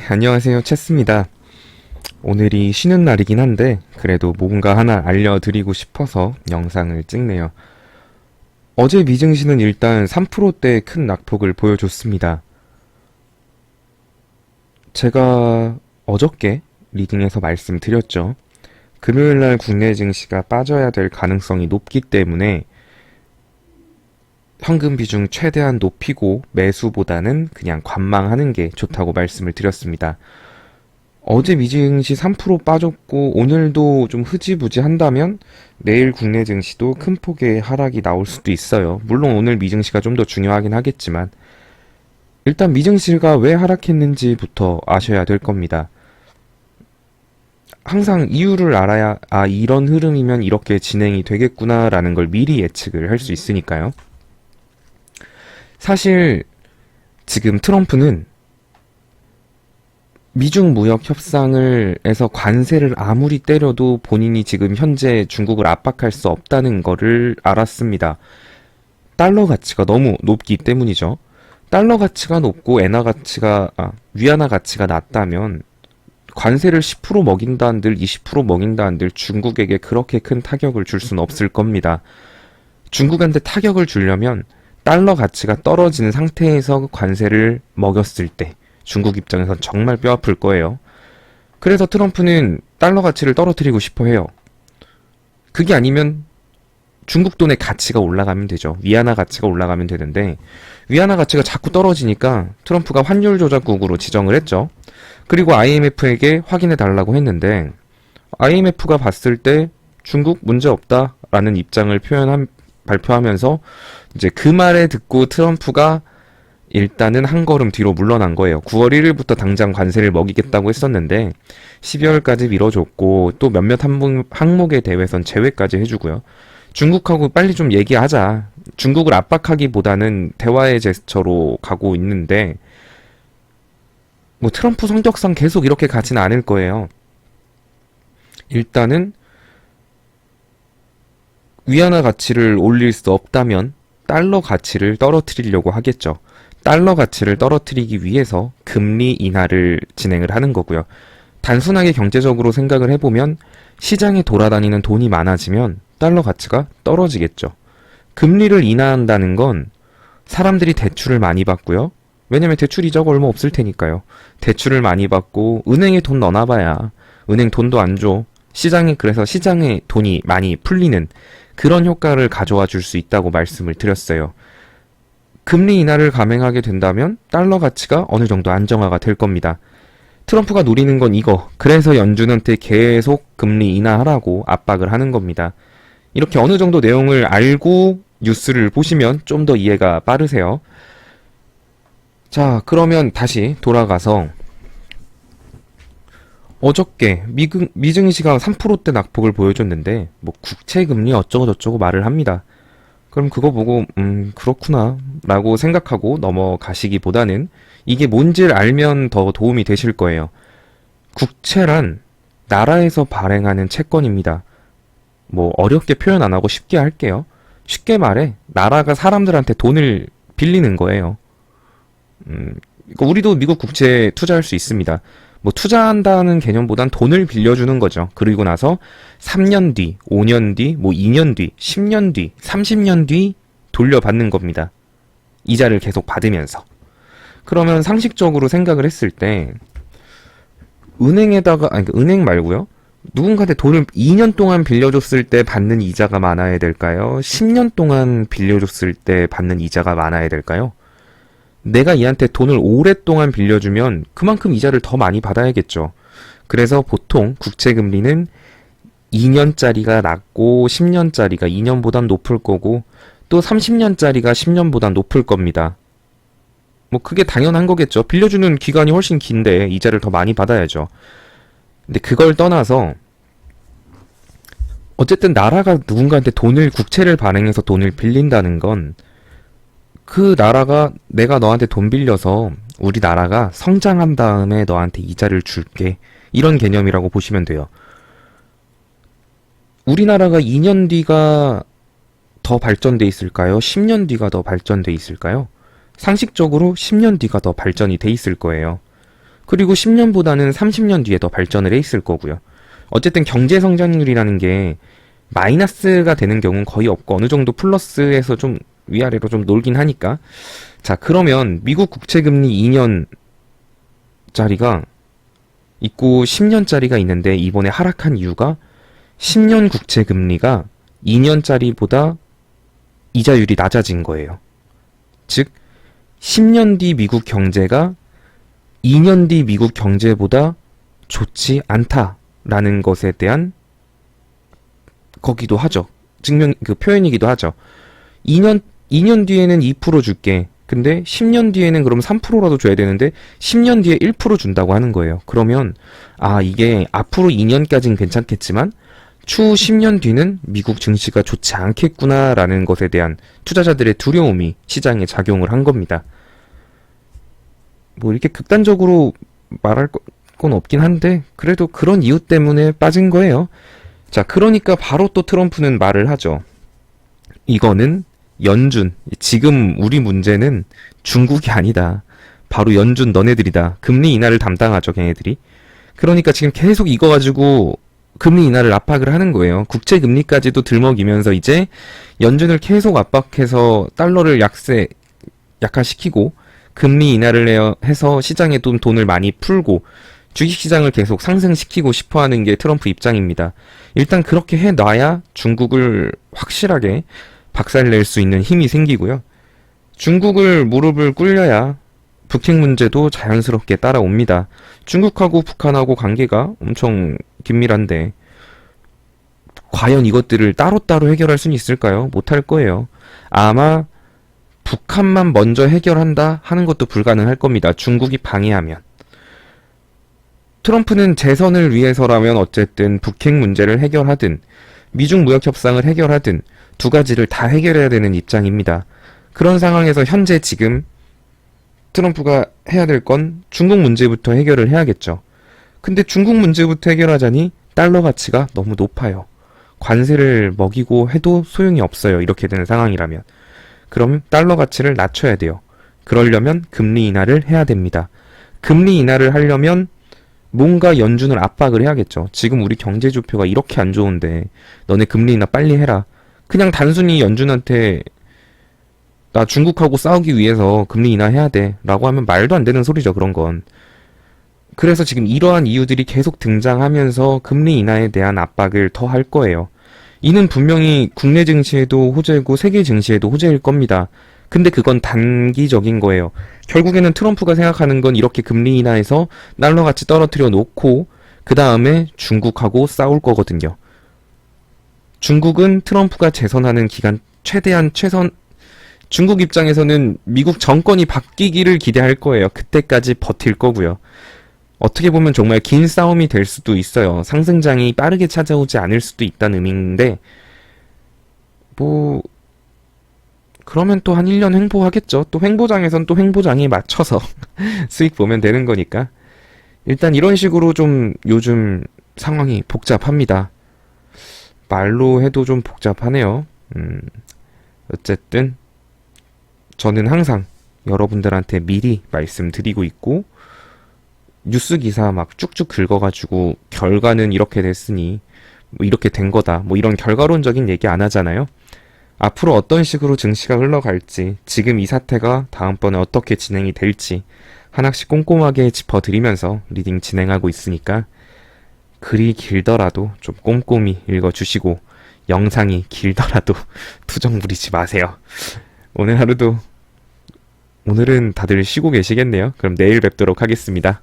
안녕하세요. 체스입니다. 오늘이 쉬는 날이긴 한데 그래도 뭔가 하나 알려드리고 싶어서 영상을 찍네요. 어제 미증시는 일단 3%대 큰 낙폭을 보여줬습니다. 제가 어저께 리딩에서 말씀드렸죠. 금요일날 국내 증시가 빠져야 될 가능성이 높기 때문에 현금 비중 최대한 높이고 매수보다는 그냥 관망하는 게 좋다고 말씀을 드렸습니다. 어제 미증시 3% 빠졌고 오늘도 좀 흐지부지 한다면 내일 국내 증시도 큰 폭의 하락이 나올 수도 있어요. 물론 오늘 미증시가 좀 더 중요하긴 하겠지만 일단 미증시가 왜 하락했는지부터 아셔야 될 겁니다. 항상 이유를 알아야 이런 흐름이면 이렇게 진행이 되겠구나 라는 걸 미리 예측을 할 수 있으니까요. 사실 지금 트럼프는 미중 무역 협상을 해서 관세를 아무리 때려도 본인이 지금 현재 중국을 압박할 수 없다는 거를 알았습니다. 달러 가치가 너무 높기 때문이죠. 달러 가치가 높고 위안화 가치가 낮다면 관세를 10% 먹인다한들 20% 먹인다한들 중국에게 그렇게 큰 타격을 줄 수는 없을 겁니다. 중국한테 타격을 주려면 달러 가치가 떨어지는 상태에서 관세를 먹였을 때 중국 입장에선 정말 뼈 아플 거예요. 그래서 트럼프는 달러 가치를 떨어뜨리고 싶어 해요. 그게 아니면 중국 돈의 가치가 올라가면 되죠. 위안화 가치가 올라가면 되는데 위안화 가치가 자꾸 떨어지니까 트럼프가 환율 조작국으로 지정을 했죠. 그리고 IMF에게 확인해 달라고 했는데 IMF가 봤을 때 중국 문제 없다라는 입장을 발표하면서 이제 그 말에 듣고 트럼프가 일단은 한 걸음 뒤로 물러난 거예요. 9월 1일부터 당장 관세를 먹이겠다고 했었는데 12월까지 미뤄줬고 또 몇몇 항목의 대회선 제외까지 해주고요. 중국하고 빨리 좀 얘기하자. 중국을 압박하기보다는 대화의 제스처로 가고 있는데 뭐 트럼프 성격상 계속 이렇게 가지는 않을 거예요. 일단은 위안화 가치를 올릴 수 없다면 달러 가치를 떨어뜨리려고 하겠죠. 달러 가치를 떨어뜨리기 위해서 금리 인하를 진행을 하는 거고요. 단순하게 경제적으로 생각을 해보면 시장에 돌아다니는 돈이 많아지면 달러 가치가 떨어지겠죠. 금리를 인하한다는 건 사람들이 대출을 많이 받고요. 왜냐면 대출 이자가 얼마 없을 테니까요. 대출을 많이 받고 은행에 돈 넣어놔봐야 은행 돈도 안 줘. 그래서 시장에 돈이 많이 풀리는 그런 효과를 가져와 줄 수 있다고 말씀을 드렸어요. 금리 인하를 감행하게 된다면 달러 가치가 어느 정도 안정화가 될 겁니다. 트럼프가 노리는 건 이거. 그래서 연준한테 계속 금리 인하하라고 압박을 하는 겁니다. 이렇게 어느 정도 내용을 알고 뉴스를 보시면 좀 더 이해가 빠르세요. 자, 그러면 다시 돌아가서 어저께 미증시가 3%대 낙폭을 보여줬는데 뭐 국채금리 어쩌고저쩌고 말을 합니다. 그럼 그거 보고 그렇구나 라고 생각하고 넘어가시기보다는 이게 뭔지를 알면 더 도움이 되실 거예요. 국채란 나라에서 발행하는 채권입니다. 뭐 어렵게 표현 안 하고 쉽게 할게요. 쉽게 말해 나라가 사람들한테 돈을 빌리는 거예요. 우리도 미국 국채에 투자할 수 있습니다. 뭐 투자한다는 개념보단 돈을 빌려주는 거죠. 그리고 나서 3년 뒤, 5년 뒤, 뭐 2년 뒤, 10년 뒤, 30년 뒤 돌려받는 겁니다. 이자를 계속 받으면서. 그러면 상식적으로 생각을 했을 때 은행 말고요. 누군가한테 돈을 2년 동안 빌려줬을 때 받는 이자가 많아야 될까요? 10년 동안 빌려줬을 때 받는 이자가 많아야 될까요? 내가 얘한테 돈을 오랫동안 빌려주면 그만큼 이자를 더 많이 받아야겠죠. 그래서 보통 국채금리는 2년짜리가 낮고 10년짜리가 2년보단 높을 거고 또 30년짜리가 10년보단 높을 겁니다. 뭐 그게 당연한 거겠죠. 빌려주는 기간이 훨씬 긴데 이자를 더 많이 받아야죠. 근데 그걸 떠나서 어쨌든 나라가 누군가한테 국채를 발행해서 돈을 빌린다는 건 그 나라가 내가 너한테 돈 빌려서 우리 나라가 성장한 다음에 너한테 이자를 줄게. 이런 개념이라고 보시면 돼요. 우리나라가 2년 뒤가 더 발전돼 있을까요? 10년 뒤가 더 발전돼 있을까요? 상식적으로 10년 뒤가 더 발전이 돼 있을 거예요. 그리고 10년보다는 30년 뒤에 더 발전을 해 있을 거고요. 어쨌든 경제 성장률이라는 게 마이너스가 되는 경우는 거의 없고 어느 정도 플러스에서 좀 위아래로 좀 놀긴 하니까. 자, 그러면 미국 국채 금리 2년짜리가 있고 10년짜리가 있는데 이번에 하락한 이유가 10년 국채 금리가 2년짜리보다 이자율이 낮아진 거예요. 즉 10년 뒤 미국 경제가 2년 뒤 미국 경제보다 좋지 않다라는 것에 대한 거기도 하죠. 그 표현이기도 하죠. 2년 뒤에는 2% 줄게. 근데 10년 뒤에는 그럼 3%라도 줘야 되는데 10년 뒤에 1% 준다고 하는 거예요. 그러면 이게 앞으로 2년까지는 괜찮겠지만 추후 10년 뒤는 미국 증시가 좋지 않겠구나라는 것에 대한 투자자들의 두려움이 시장에 작용을 한 겁니다. 뭐 이렇게 극단적으로 말할 건 없긴 한데 그래도 그런 이유 때문에 빠진 거예요. 자, 그러니까 바로 또 트럼프는 말을 하죠. 이거는 연준, 지금 우리 문제는 중국이 아니다. 바로 연준 너네들이다. 금리 인하를 담당하죠, 걔네들이. 그러니까 지금 계속 이거 가지고 금리 인하를 압박을 하는 거예요. 국채 금리까지도 들먹이면서 이제 연준을 계속 압박해서 달러를 약화시키고 금리 인하를 해서 시장에 좀 돈을 많이 풀고 주식시장을 계속 상승시키고 싶어하는 게 트럼프 입장입니다. 일단 그렇게 해놔야 중국을 확실하게 박살낼 수 있는 힘이 생기고요. 중국을 무릎을 꿇려야 북핵 문제도 자연스럽게 따라옵니다. 중국하고 북한하고 관계가 엄청 긴밀한데 과연 이것들을 따로따로 해결할 수는 있을까요? 못할 거예요. 아마 북한만 먼저 해결한다 하는 것도 불가능할 겁니다. 중국이 방해하면. 트럼프는 재선을 위해서라면 어쨌든 북핵 문제를 해결하든 미중 무역 협상을 해결하든 두 가지를 다 해결해야 되는 입장입니다. 그런 상황에서 현재 지금 트럼프가 해야 될 건 중국 문제부터 해결을 해야겠죠. 근데 중국 문제부터 해결하자니 달러 가치가 너무 높아요. 관세를 먹이고 해도 소용이 없어요. 이렇게 되는 상황이라면. 그럼 달러 가치를 낮춰야 돼요. 그러려면 금리 인하를 해야 됩니다. 금리 인하를 하려면 뭔가 연준을 압박을 해야겠죠. 지금 우리 경제 지표가 이렇게 안 좋은데 너네 금리 인하 빨리 해라. 그냥 단순히 연준한테 나 중국하고 싸우기 위해서 금리 인하해야 돼 라고 하면 말도 안 되는 소리죠. 그런 건. 그래서 지금 이러한 이유들이 계속 등장하면서 금리 인하에 대한 압박을 더 할 거예요. 이는 분명히 국내 증시에도 호재고 세계 증시에도 호재일 겁니다. 근데 그건 단기적인 거예요. 결국에는 트럼프가 생각하는 건 이렇게 금리 인하해서 달러 가치 떨어뜨려 놓고 그 다음에 중국하고 싸울 거거든요. 중국은 트럼프가 재선하는 기간 중국 입장에서는 미국 정권이 바뀌기를 기대할 거예요. 그때까지 버틸 거고요. 어떻게 보면 정말 긴 싸움이 될 수도 있어요. 상승장이 빠르게 찾아오지 않을 수도 있다는 의미인데 그러면 또 한 1년 횡보하겠죠. 또 횡보장에선 또 횡보장에 맞춰서 수익 보면 되는 거니까. 일단 이런 식으로 좀 요즘 상황이 복잡합니다. 말로 해도 좀 복잡하네요. 어쨌든 저는 항상 여러분들한테 미리 말씀드리고 있고 뉴스 기사 막 쭉쭉 긁어가지고 결과는 이렇게 됐으니 뭐 이렇게 된 거다 뭐 이런 결과론적인 얘기 안 하잖아요. 앞으로 어떤 식으로 증시가 흘러갈지 지금 이 사태가 다음번에 어떻게 진행이 될지 하나씩 꼼꼼하게 짚어드리면서 리딩 진행하고 있으니까 글이 길더라도 좀 꼼꼼히 읽어주시고 영상이 길더라도 투정 부리지 마세요. 오늘은 다들 쉬고 계시겠네요. 그럼 내일 뵙도록 하겠습니다.